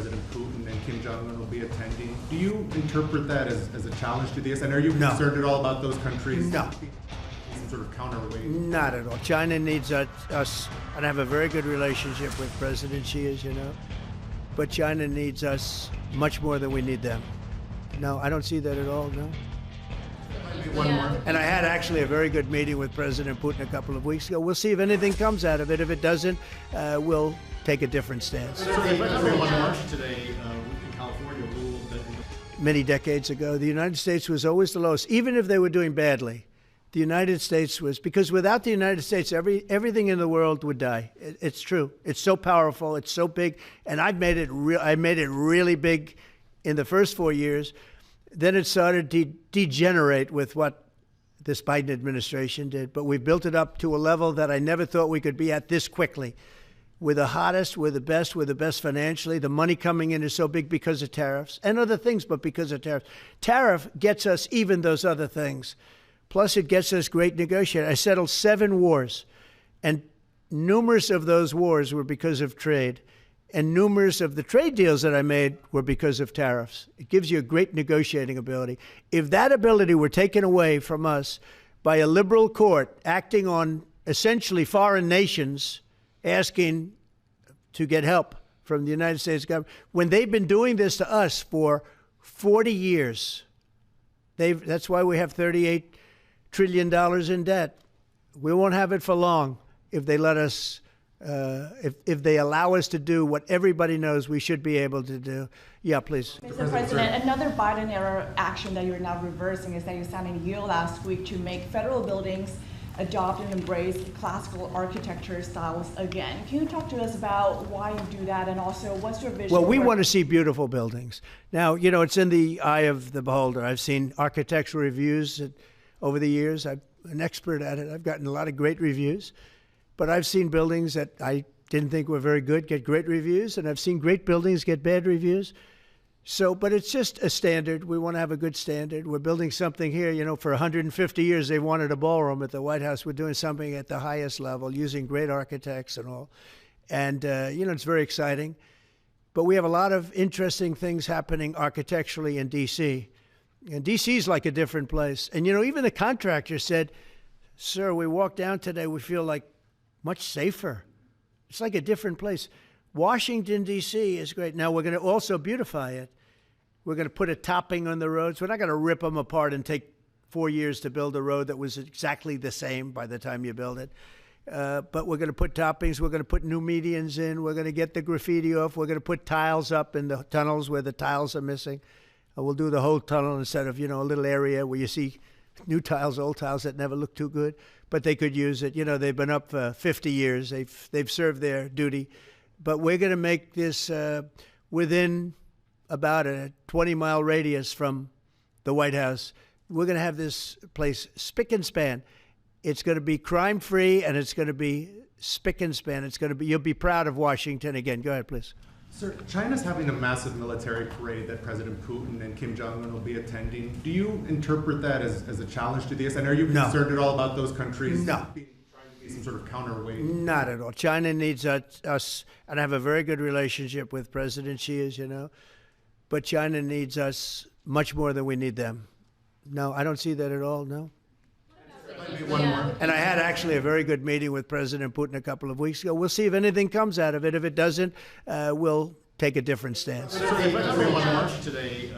President Putin and Kim Jong-un will be attending. Do you interpret that as a challenge to this? And are you concerned at all about those countries? No. Some sort of counterweight? Not at all. China needs us, and I have a very good relationship with President Xi, as you know. But China needs us much more than we need them. No, I don't see that at all, no. One more. And I had actually a very good meeting with President Putin a couple of weeks ago. We'll see if anything comes out of it. If it doesn't, we'll take a different stance. Today in California ruled that Many decades ago, the United States was always the lowest, even if they were doing badly. The United States was, because without the United States, everything in the world would die. It's true. It's so powerful. It's so big. And I made it really big in the first 4 years. Then it started to degenerate with what this Biden administration did. But we built it up to a level that I never thought we could be at this quickly. We're the hottest, we're the best financially. The money coming in is so big because of tariffs and other things, but because of tariffs. Tariff gets us even those other things. Plus, it gets us great negotiators. I settled 7 wars, and numerous of those wars were because of trade. And numerous of the trade deals that I made were because of tariffs. It gives you a great negotiating ability. If that ability were taken away from us by a liberal court acting on essentially foreign nations asking to get help from the United States government, when they've been doing this to us for 40 years, that's why we have $38 trillion in debt. We won't have it for long if they let us if they allow us to do what everybody knows we should be able to do. Yeah, please. Mr. President, another Biden-era action that you're now reversing is that you signed a deal last week to make federal buildings adopt and embrace classical architecture styles again. Can you talk to us about why you do that, and also what's your vision? Well, we want to see beautiful buildings. Now, you know, it's in the eye of the beholder. I've seen architectural reviews over the years. I'm an expert at it. I've gotten a lot of great reviews. But I've seen buildings that I didn't think were very good get great reviews, and I've seen great buildings get bad reviews. So, but it's just a standard. We want to have a good standard. We're building something here. You know, for 150 years, they wanted a ballroom at the White House. We're doing something at the highest level, using great architects and all. And, you know, it's very exciting. But we have a lot of interesting things happening architecturally in D.C. And D.C. is like a different place. And, you know, even the contractor said, sir, we walked down today, we feel like much safer. It's like a different place. Washington, D.C. is great. Now, we're going to also beautify it. We're going to put a topping on the roads. We're not going to rip them apart and take 4 years to build a road that was exactly the same by the time you build it. But we're going to put toppings. We're going to put new medians in. We're going to get the graffiti off. We're going to put tiles up in the tunnels where the tiles are missing. We'll do the whole tunnel instead of, you know, a little area where you see new tiles, old tiles that never look too good, but they could use it. You know, they've been up for 50 years. They've served their duty. But we're going to make this within about a 20-mile radius from the White House. We're going to have this place spick and span. It's going to be crime-free, and it's going to be spick and span. It's going to be, you'll be proud of Washington again. Go ahead, please. Sir, China's having a massive military parade that President Putin and Kim Jong-un will be attending. Do you interpret that as a challenge to this? And are you concerned at all about those countries trying to be some sort of counterweight? Not at all. China needs us, and I have a very good relationship with President Xi, as you know. But China needs us much more than we need them. No, I don't see that at all, no. One more. And I had actually a very good meeting with President Putin a couple of weeks ago. We'll see if anything comes out of it. If it doesn't, we'll take a different stance. Today